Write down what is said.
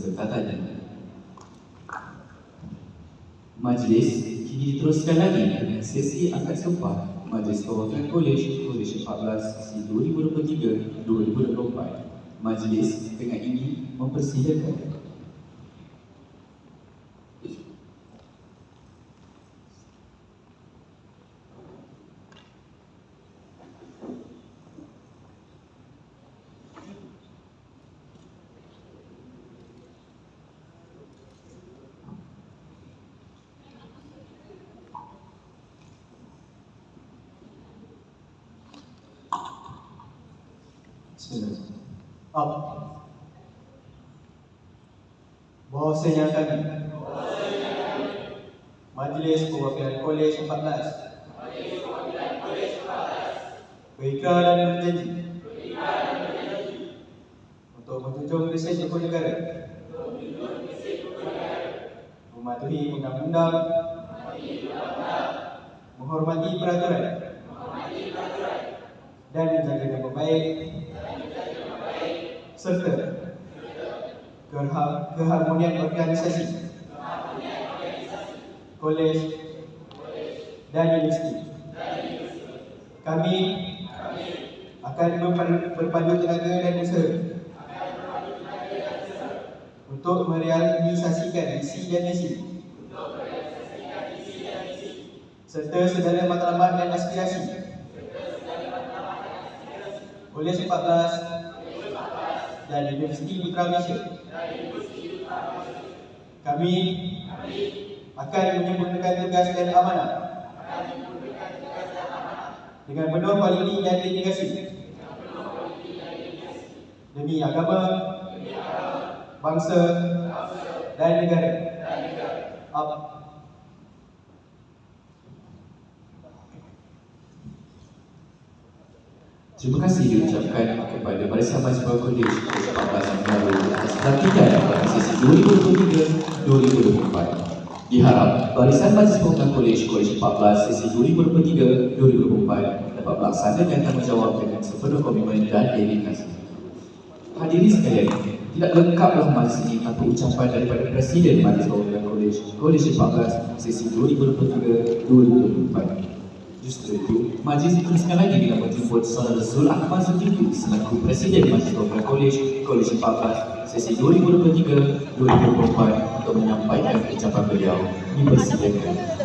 kesempatannya. Majlis kini diteruskan lagi dengan sesi akad sumpah Majlis Perwakilan Kolej 14 sesi 2023-2024. Majlis dengan ini mempersilakan Bahawasanya kami Majlis Perwakilan Kolej 14 berikrar dan berjanji untuk menjunjung prinsip hukum negara, mematuhi undang-undang, menghormati peraturan dan menjaga nama baik serta keharmonian organisasi kolej dan universiti. Kami akan berpadu tenaga dan usaha untuk merealisasikan visi dan misi serta segala matlamat dan aspirasi Kolej 14 dan Universiti Putra Malaysia. Kami akan menyempurnakan tugas dan amanah dengan penuh kualiti dan dedikasi demi agama, bangsa dan negara. Terima kasih diucapkan kepada Barisan Mahasiswa Kolej 14 yang melalui atas pelantikan pada sesi 2023-2024. Diharap Barisan Mahasiswa Kolej 14 sesi 2023-2024 dapat melaksanakan tanggungjawab dengan sepenuh komitmen dan dedikasi. Hadirin sekalian, tidak lengkaplah majlis ini tanpa ucapan daripada Presiden Majlis Perwakilan Kolej 14 sesi 2023-2024. Justru itu, majlis diteruskan lagi dengan menjemput Saudara Zul Ahmad Zulkifli selaku Presiden Majlis Perwakilan Kolej 14 sesi 2023-2024 untuk menyampaikan ucapan beliau. Dipersilakan.